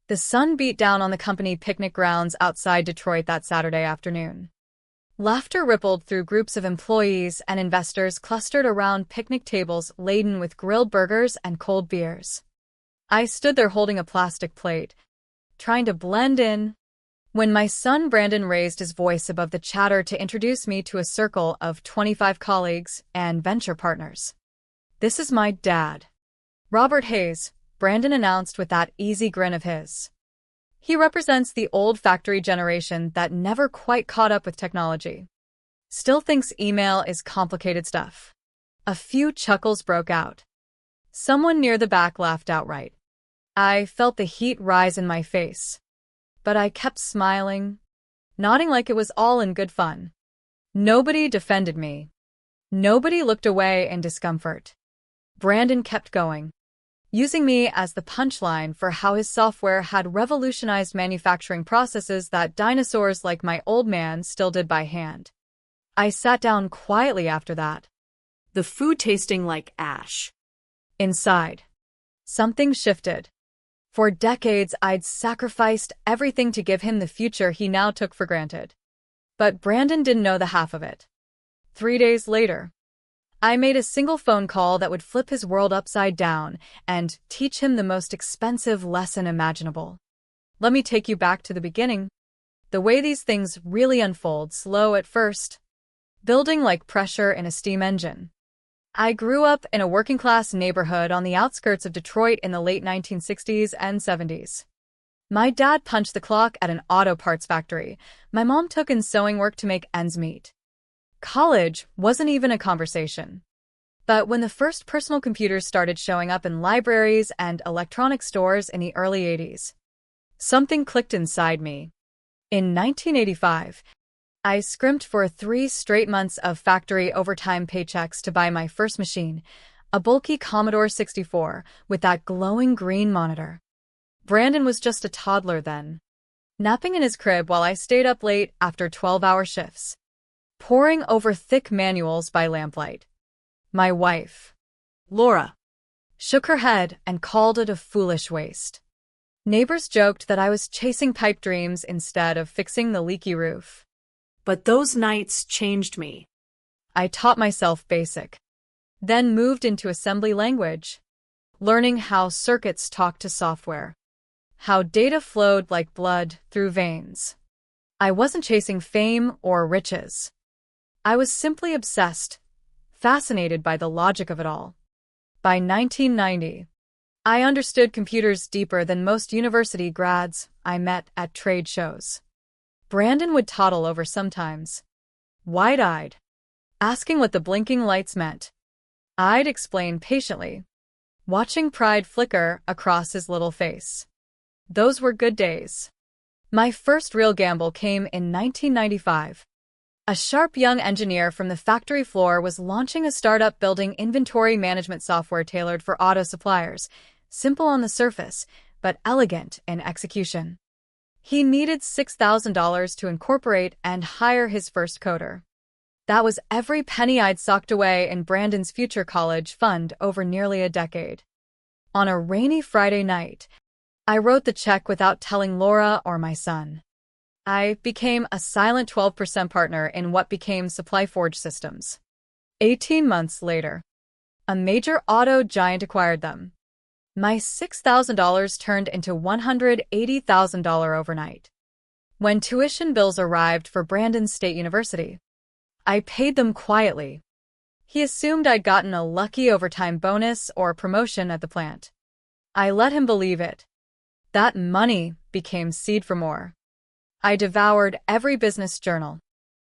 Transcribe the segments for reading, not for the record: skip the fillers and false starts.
The sun beat down on the company picnic grounds outside Detroit that Saturday afternoon. Laughter rippled through groups of employees and investors clustered around picnic tables laden with grilled burgers and cold beers. I stood there holding a plastic plate, trying to blend in, when my son Brandon raised his voice above the chatter to introduce me to a circle of 25 colleagues and venture partners. "This is my dad, Robert Hayes," Brandon announced with that easy grin of his. He represents the old factory generation that never quite caught up with technology. Still thinks email is complicated stuff. A few chuckles broke out. Someone near the back laughed outright. I felt the heat rise in my face. But I kept smiling, nodding like it was all in good fun. Nobody defended me. Nobody looked away in discomfort. Brandon kept going, using me as the punchline for how his software had revolutionized manufacturing processes that dinosaurs like my old man still did by hand. I sat down quietly after that, the food tasting like ash. Inside, something shifted. For decades, I'd sacrificed everything to give him the future he now took for granted. But Brandon didn't know the half of it. 3 days later, I made a single phone call that would flip his world upside down and teach him the most expensive lesson imaginable. Let me take you back to the beginning. The way these things really unfold, slow at first, building like pressure in a steam engine. I grew up in a working-class neighborhood on the outskirts of Detroit in the late 1960s and 70s. My dad punched the clock at an auto parts factory. My mom took in sewing work to make ends meet. College wasn't even a conversation. But when the first personal computers started showing up in libraries and electronic stores in the early 80s, something clicked inside me. In 1985, I scrimped for 3 straight months of factory overtime paychecks to buy my first machine, a bulky Commodore 64 with that glowing green monitor. Brandon was just a toddler then, napping in his crib while I stayed up late after 12-hour shifts, poring over thick manuals by lamplight. My wife, Laura, shook her head and called it a foolish waste. Neighbors joked that I was chasing pipe dreams instead of fixing the leaky roof. But those nights changed me. I taught myself BASIC, then moved into assembly language, learning how circuits talk to software, how data flowed like blood through veins. I wasn't chasing fame or riches. I was simply obsessed, fascinated by the logic of it all. By 1990, I understood computers deeper than most university grads I met at trade shows. Brandon would toddle over sometimes, wide-eyed, asking what the blinking lights meant. I'd explain patiently, watching pride flicker across his little face. Those were good days. My first real gamble came in 1995. A sharp young engineer from the factory floor was launching a startup building inventory management software tailored for auto suppliers, simple on the surface, but elegant in execution. He needed $6,000 to incorporate and hire his first coder. That was every penny I'd socked away in Brandon's future college fund over nearly a decade. On a rainy Friday night, I wrote the check without telling Laura or my son. I became a silent 12% partner in what became SupplyForge Systems. 18 months later, a major auto giant acquired them. My $6,000 turned into $180,000 overnight. When tuition bills arrived for Brandon State University, I paid them quietly. He assumed I'd gotten a lucky overtime bonus or promotion at the plant. I let him believe it. That money became seed for more. I devoured every business journal,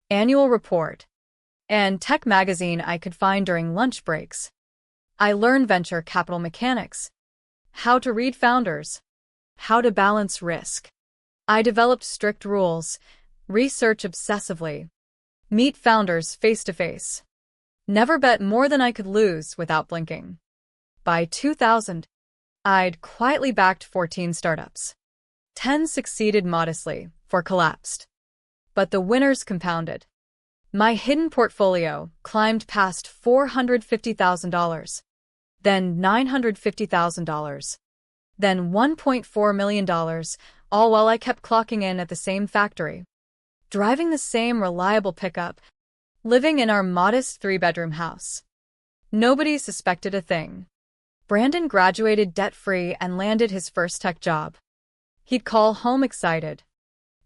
annual report, and tech magazine I could find during lunch breaks. I learned venture capital mechanics, how to read founders, how to balance risk. I developed strict rules, research obsessively, meet founders face to face. Never bet more than I could lose without blinking. By 2000, I'd quietly backed 14 startups. 10 succeeded modestly, 4 collapsed. But the winners compounded. My hidden portfolio climbed past $450,000, then $950,000, then $1.4 million, all while I kept clocking in at the same factory, driving the same reliable pickup, living in our modest 3-bedroom house. Nobody suspected a thing. Brandon graduated debt-free and landed his first tech job. He'd call home excited,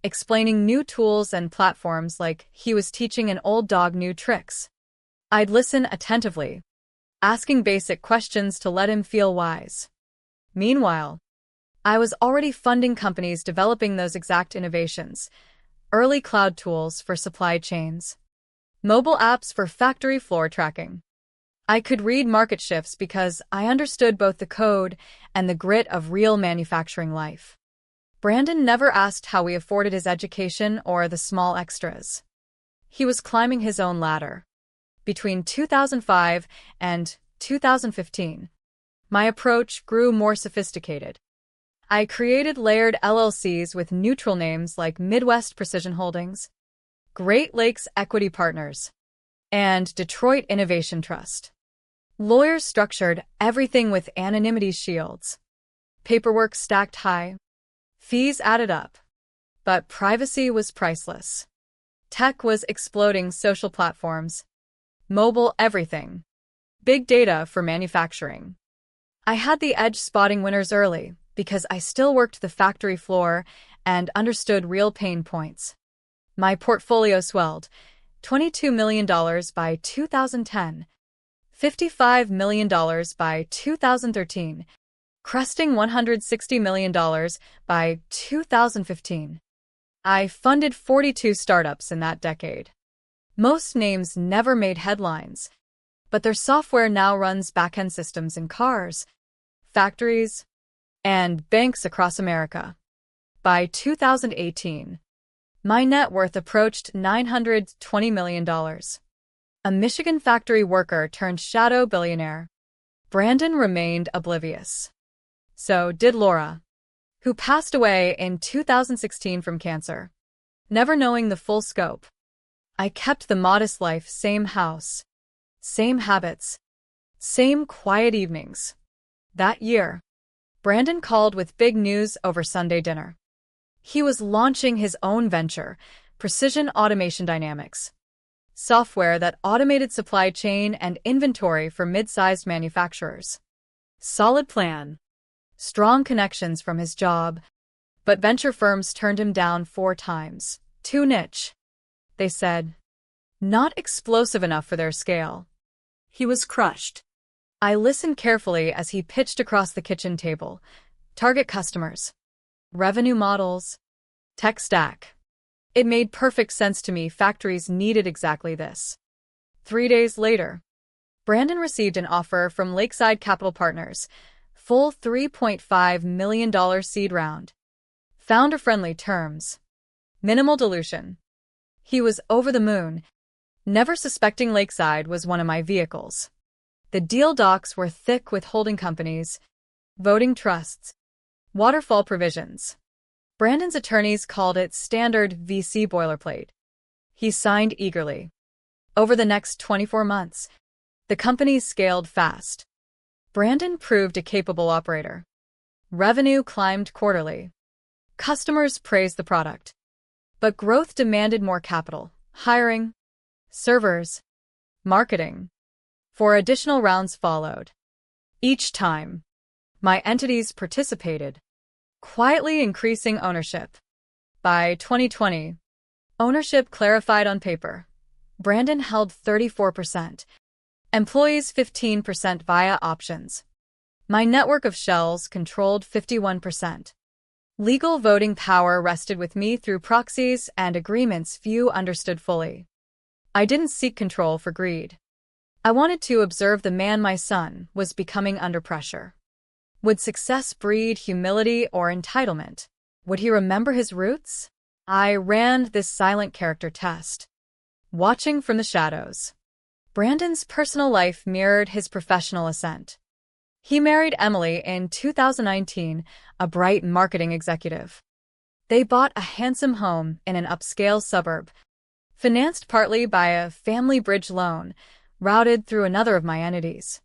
explaining new tools and platforms like he was teaching an old dog new tricks. I'd listen attentively, asking basic questions to let him feel wise. Meanwhile, I was already funding companies developing those exact innovations: early cloud tools for supply chains, mobile apps for factory floor tracking. I could read market shifts because I understood both the code and the grit of real manufacturing life. Brandon never asked how we afforded his education or the small extras. He was climbing his own ladder. Between 2005 and 2015, my approach grew more sophisticated. I created layered LLCs with neutral names like Midwest Precision Holdings, Great Lakes Equity Partners, and Detroit Innovation Trust. Lawyers structured everything with anonymity shields. Paperwork stacked high. Fees added up. But privacy was priceless. Tech was exploding: social platforms, mobile everything, big data for manufacturing. I had the edge, spotting winners early because I still worked the factory floor and understood real pain points. My portfolio swelled: $22 million by 2010, $55 million by 2013, cresting $160 million by 2015. I funded 42 startups in that decade. Most names never made headlines, but their software now runs back-end systems in cars, factories, and banks across America. By 2018, my net worth approached $920 million. A Michigan factory worker turned shadow billionaire. Brandon remained oblivious. So did Laura, who passed away in 2016 from cancer. Never knowing the full scope, I kept the modest life: same house, same habits, same quiet evenings. That year, Brandon called with big news over Sunday dinner. He was launching his own venture, Precision Automation Dynamics, software that automated supply chain and inventory for mid-sized manufacturers. Solid plan, strong connections from his job, but venture firms turned him down 4 times. Too niche, they said. Not explosive enough for their scale. He was crushed. I listened carefully as he pitched across the kitchen table: target customers, revenue models, tech stack. It made perfect sense to me. Factories needed exactly this. 3 days later, Brandon received an offer from Lakeside Capital Partners, full $3.5 million seed round. Founder-friendly terms, minimal dilution. He was over the moon, never suspecting Lakeside was one of my vehicles. The deal docs were thick with holding companies, voting trusts, waterfall provisions. Brandon's attorneys called it standard VC boilerplate. He signed eagerly. Over the next 24 months, the companies scaled fast. Brandon proved a capable operator. Revenue climbed quarterly. Customers praised the product. But growth demanded more capital: hiring, servers, marketing. 4 additional rounds followed. Each time, my entities participated, quietly increasing ownership. By 2020, ownership clarified on paper. Brandon held 34%, employees 15% via options. My network of shells controlled 51%. Legal voting power rested with me through proxies and agreements few understood fully. I didn't seek control for greed. I wanted to observe the man my son was becoming under pressure. Would success breed humility or entitlement? Would he remember his roots? I ran this silent character test, watching from the shadows. Brandon's personal life mirrored his professional ascent. He married Emily in 2019, a bright marketing executive. They bought a handsome home in an upscale suburb, financed partly by a family bridge loan routed through another of my entities.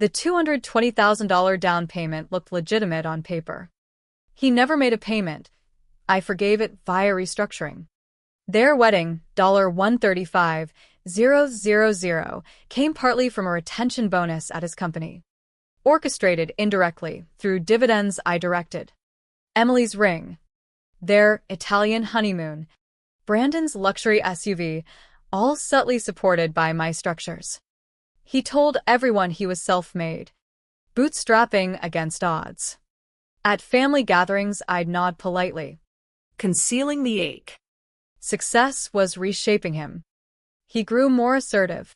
The $220,000 down payment looked legitimate on paper. He never made a payment. I forgave it via restructuring. Their wedding, $135,000, came partly from a retention bonus at his company, orchestrated indirectly through dividends I directed. Emily's ring, their Italian honeymoon, Brandon's luxury SUV, all subtly supported by my structures. He told everyone he was self-made, bootstrapping against odds. At family gatherings, I'd nod politely, concealing the ache. Success was reshaping him. He grew more assertive,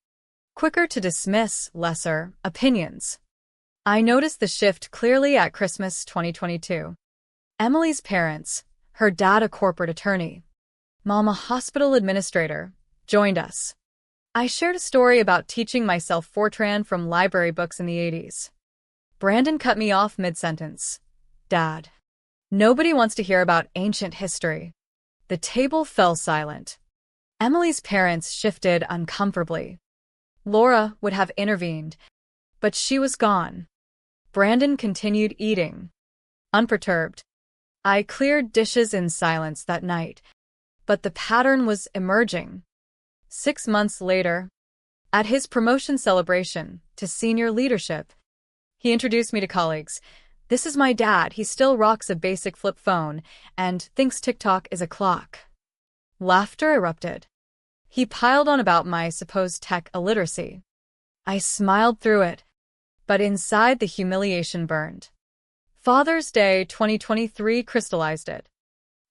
quicker to dismiss lesser opinions. I noticed the shift clearly at Christmas 2022. Emily's parents, her dad a corporate attorney, mom a hospital administrator, joined us. I shared a story about teaching myself Fortran from library books in the 80s. Brandon cut me off mid-sentence. Dad, nobody wants to hear about ancient history. The table fell silent. Emily's parents shifted uncomfortably. Laura would have intervened, but she was gone. Brandon continued eating, unperturbed. I cleared dishes in silence that night, but the pattern was emerging. 6 months later, at his promotion celebration to senior leadership, he introduced me to colleagues. This is my dad. He still rocks a basic flip phone and thinks TikTok is a clock. Laughter erupted. He piled on about my supposed tech illiteracy. I smiled through it, but inside the humiliation burned. Father's Day 2023 crystallized it.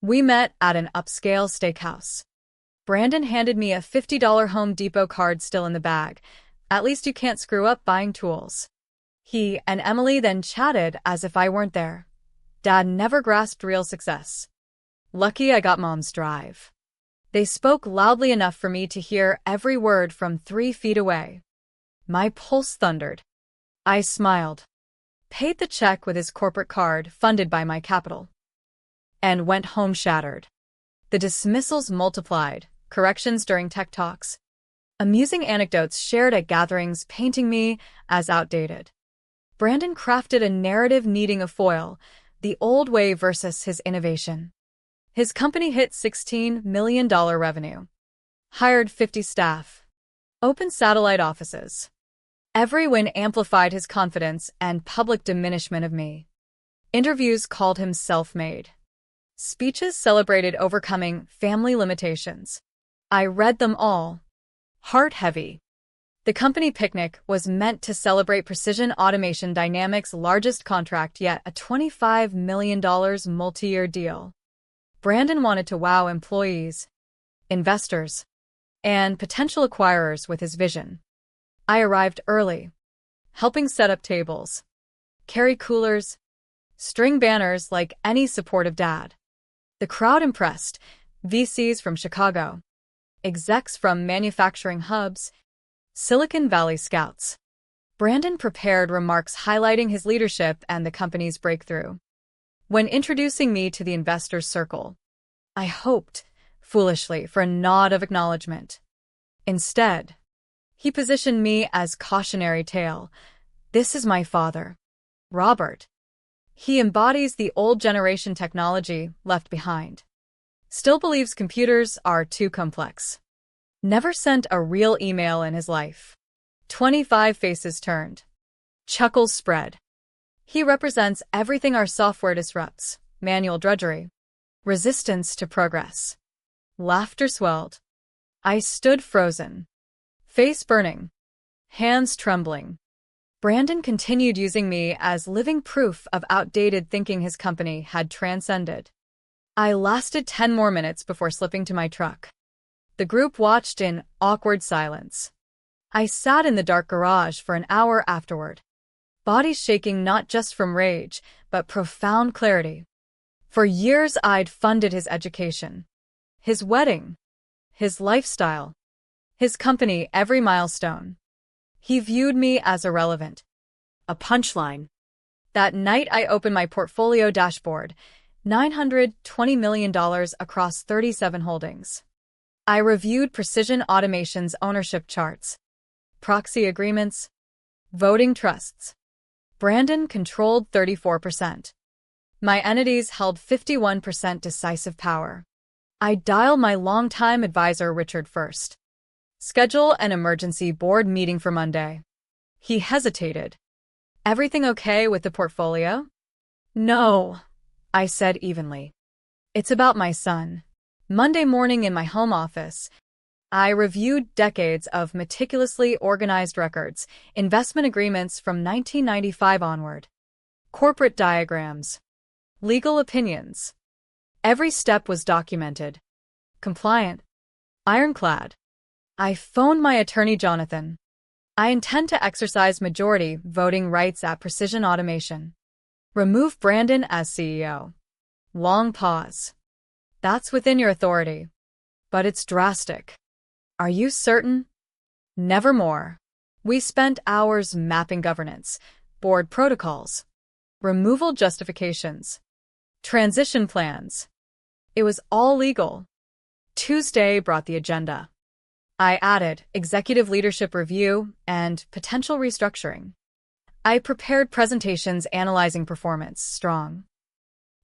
We met at an upscale steakhouse. Brandon handed me a $50 Home Depot card still in the bag. At least you can't screw up buying tools. He and Emily then chatted as if I weren't there. Dad never grasped real success. Lucky I got Mom's drive. They spoke loudly enough for me to hear every word from 3 feet away. My pulse thundered. I smiled, paid the check with his corporate card funded by my capital, and went home shattered. The dismissals multiplied, corrections during tech talks, amusing anecdotes shared at gatherings painting me as outdated. Brandon crafted a narrative needing a foil, the old way versus his innovation. His company hit $16 million revenue, hired 50 staff, opened satellite offices. Every win amplified his confidence and public diminishment of me. Interviews called him self-made. Speeches celebrated overcoming family limitations. I read them all, heart-heavy. The company picnic was meant to celebrate Precision Automation Dynamics' largest contract yet, a $25 million multi-year deal. Brandon wanted to wow employees, investors, and potential acquirers with his vision. I arrived early, helping set up tables, carry coolers, string banners like any supportive dad. The crowd impressed, VCs from Chicago, execs from manufacturing hubs, Silicon Valley scouts. Brandon prepared remarks highlighting his leadership and the company's breakthrough. When introducing me to the investors' circle, I hoped, foolishly, for a nod of acknowledgement. Instead, he positioned me as cautionary tale. This is my father, Robert. He embodies the old generation technology left behind. Still believes computers are too complex. Never sent a real email in his life. 25 faces turned. Chuckles spread. He represents everything our software disrupts: manual drudgery, resistance to progress. Laughter swelled. I stood frozen, face burning, hands trembling. Brandon continued using me as living proof of outdated thinking his company had transcended. I lasted 10 more minutes before slipping to my truck. The group watched in awkward silence. I sat in the dark garage for an hour afterward, body shaking not just from rage, but profound clarity. For years I'd funded his education, his wedding, his lifestyle, his company, every milestone. He viewed me as irrelevant, a punchline. That night I opened my portfolio dashboard, $920 million across 37 holdings. I reviewed Precision Automation's ownership charts, proxy agreements, Voting trusts. Brandon controlled 34%. My entities held 51% decisive power. I dial my longtime advisor Richard first. Schedule an emergency board meeting for Monday. He hesitated. Everything okay with the portfolio? No, I said evenly. It's about my son. Monday morning in my home office, I reviewed decades of meticulously organized records, investment agreements from 1995 onward, corporate diagrams, legal opinions. Every step was documented, compliant, ironclad. I phoned my attorney Jonathan. I intend to exercise majority voting rights at Precision Automation. Remove Brandon as CEO. Long pause. That's within your authority. But it's drastic. Are you certain? Nevermore. We spent hours mapping governance, board protocols, removal justifications, transition plans. It was all legal. Tuesday brought the agenda. I added executive leadership review and potential restructuring. I prepared presentations analyzing performance, strong.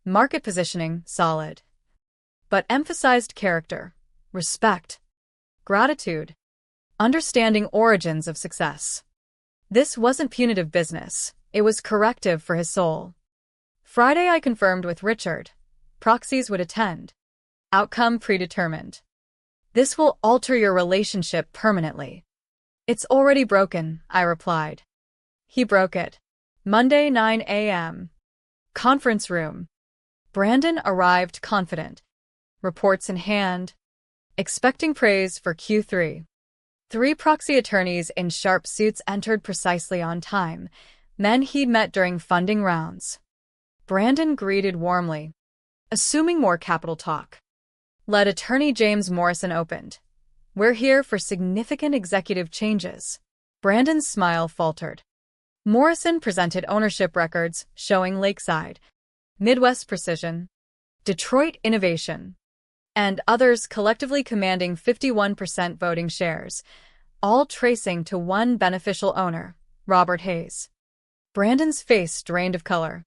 Market positioning, solid. But emphasized character, respect, gratitude, understanding origins of success. This wasn't punitive business, it was corrective for his soul. Friday I confirmed with Richard. Proxies would attend. Outcome predetermined. This will alter your relationship permanently. It's already broken, I replied. He broke it. Monday 9 a.m. Conference room. Brandon arrived confident. Reports in hand. Expecting praise for Q3. 3 proxy attorneys in sharp suits entered precisely on time, men he'd met during funding rounds. Brandon greeted warmly, assuming more capital talk. Led attorney James Morrison opened. We're here for significant executive changes. Brandon's smile faltered. Morrison presented ownership records showing Lakeside, Midwest Precision, Detroit Innovation, and others collectively commanding 51% voting shares, all tracing to one beneficial owner, Robert Hayes. Brandon's face drained of color.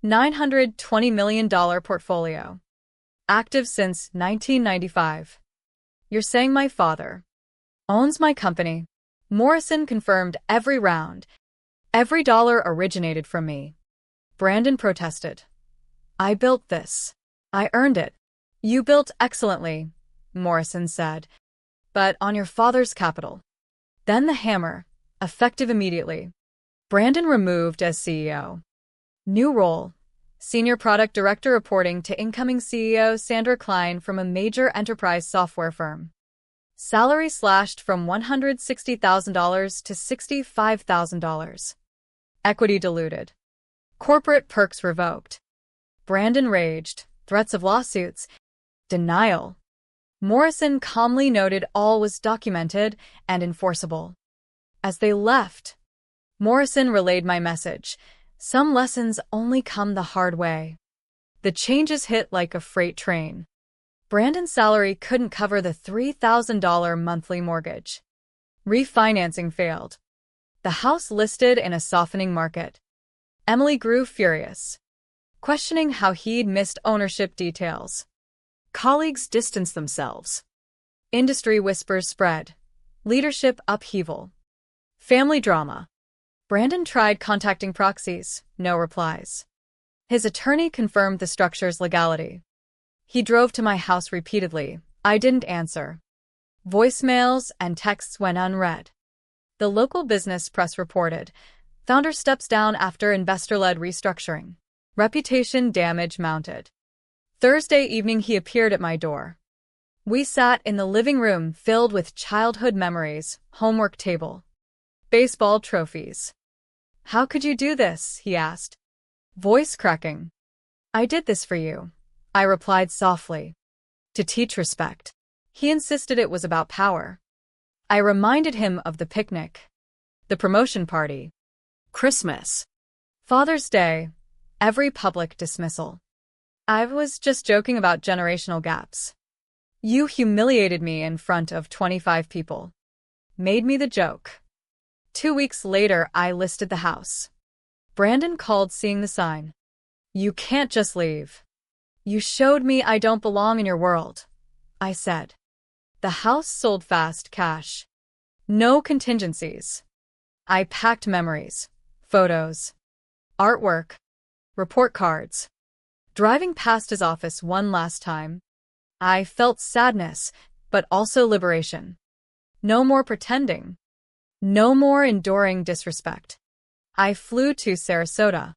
$920 million portfolio. Active since 1995. You're saying my father owns my company? Morrison confirmed every round. Every dollar originated from me. Brandon protested. I built this. I earned it. You built excellently, Morrison said, but on your father's capital. Then the hammer, effective immediately. Brandon removed as CEO. New role. Senior Product Director reporting to incoming CEO Sandra Klein from a major enterprise software firm. Salary slashed from $160,000 to $65,000. Equity diluted. Corporate perks revoked. Brandon raged. Threats of lawsuits. Denial. Morrison calmly noted all was documented and enforceable. As they left, Morrison relayed my message. Some lessons only come the hard way. The changes hit like a freight train. Brandon's salary couldn't cover the $3,000 monthly mortgage. Refinancing failed. The house listed in a softening market. Emily grew furious, questioning how he'd missed ownership details. Colleagues distanced themselves. Industry whispers spread. Leadership upheaval. Family drama. Brandon tried contacting proxies, no replies. His attorney confirmed the structure's legality. He drove to my house repeatedly. I didn't answer. Voicemails and texts went unread. The local business press reported, founder steps down after investor-led restructuring. Reputation damage mounted. Thursday evening he appeared at my door. We sat in the living room filled with childhood memories, homework table, baseball trophies. How could you do this? He asked. Voice cracking. I did this for you, I replied softly. To teach respect. He insisted it was about power. I reminded him of the picnic, the promotion party, Christmas, Father's Day, every public dismissal. I was just joking about generational gaps. You humiliated me in front of 25 people. Made me the joke. 2 weeks later, I listed the house. Brandon called seeing the sign. "You can't just leave." "You showed me I don't belong in your world," I said. The house sold fast, cash. No contingencies. I packed memories, photos, artwork, report cards. Driving past his office one last time, I felt sadness, but also liberation. No more pretending. No more enduring disrespect. I flew to Sarasota,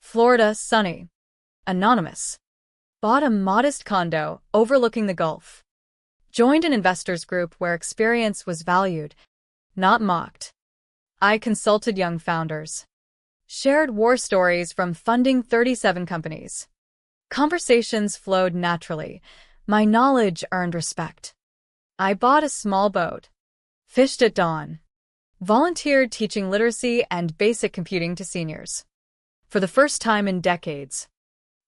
Florida, sunny, anonymous. Bought a modest condo overlooking the Gulf. Joined an investors group where experience was valued, not mocked. I consulted young founders. Shared war stories from funding 37 companies. Conversations flowed naturally. My knowledge earned respect. I bought a small boat. Fished at dawn. Volunteered teaching literacy and basic computing to seniors. For the first time in decades,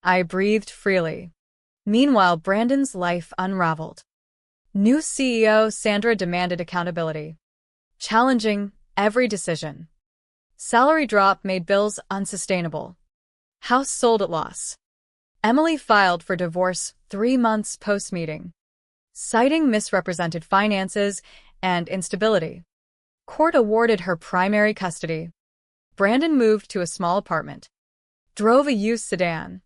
I breathed freely. Meanwhile, Brandon's life unraveled. New CEO Sandra demanded accountability, challenging every decision. Salary drop made bills unsustainable. House sold at loss. Emily filed for divorce 3 months post-meeting, citing misrepresented finances and instability. Court awarded her primary custody. Brandon moved to a small apartment, drove a used sedan,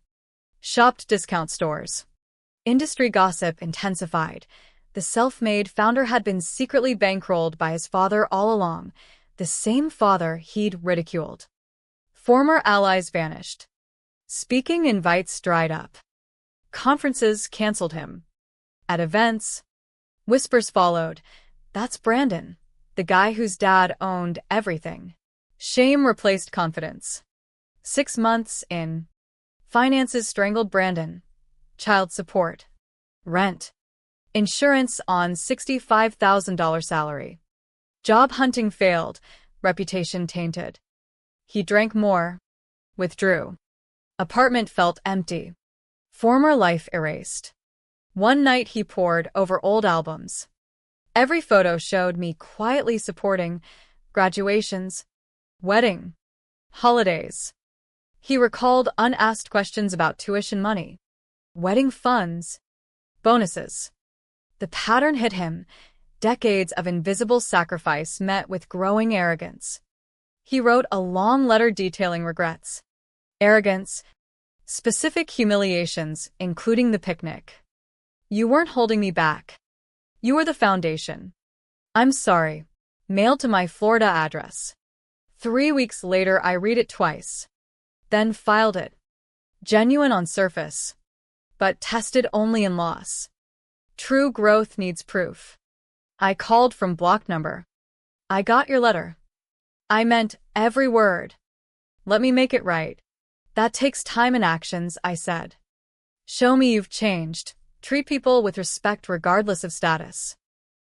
shopped discount stores. Industry gossip intensified. The self-made founder had been secretly bankrolled by his father all along, the same father he'd ridiculed. Former allies vanished. Speaking invites dried up. Conferences canceled him. At events, whispers followed. "That's Brandon, the guy whose dad owned everything." Shame replaced confidence. 6 months in, finances strangled Brandon. Child support, rent, insurance on $65,000 salary. Job hunting failed, reputation tainted. He drank more, withdrew. Apartment felt empty. Former life erased. One night he pored over old albums. Every photo showed me quietly supporting graduations, wedding, holidays. He recalled unasked questions about tuition money, wedding funds, bonuses. The pattern hit him. Decades of invisible sacrifice met with growing arrogance. He wrote a long letter detailing regrets, arrogance, specific humiliations, including the picnic. "You weren't holding me back. You were the foundation. I'm sorry." Mailed to my Florida address. 3 weeks later, I read it twice. Then filed it. Genuine on surface, but tested only in loss. True growth needs proof. I called from block number. "I got your letter. I meant every word. Let me make it right." "That takes time and actions," I said. "Show me you've changed. Treat people with respect regardless of status."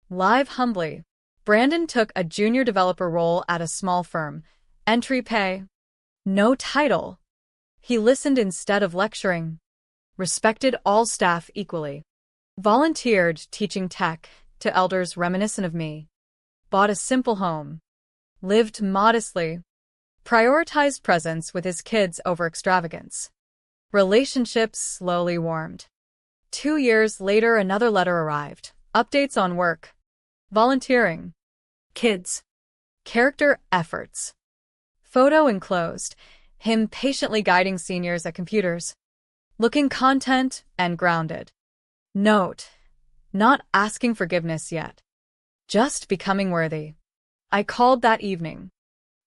Live humbly. Brandon took a junior developer role at a small firm. Entry pay. No title. He listened instead of lecturing. Respected all staff equally. Volunteered teaching tech to elders reminiscent of me. Bought a simple home. Lived modestly. Prioritized presence with his kids over extravagance. Relationships slowly warmed. 2 years later, another letter arrived. Updates on work, volunteering, kids, character efforts. Photo enclosed. Him patiently guiding seniors at computers. Looking content and grounded. Note: not asking forgiveness yet. Just becoming worthy. I called that evening.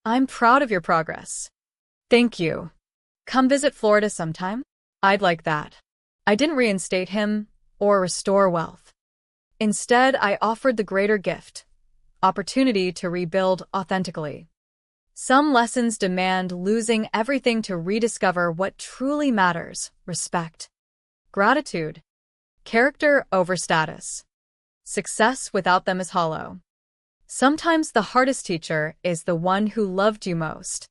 "I'm proud of your progress." "Thank you. Come visit Florida sometime?" "I'd like that." I didn't reinstate him or restore wealth. Instead, I offered the greater gift: opportunity to rebuild authentically. Some lessons demand losing everything to rediscover what truly matters: respect, gratitude, character over status. Success without them is hollow. Sometimes the hardest teacher is the one who loved you most.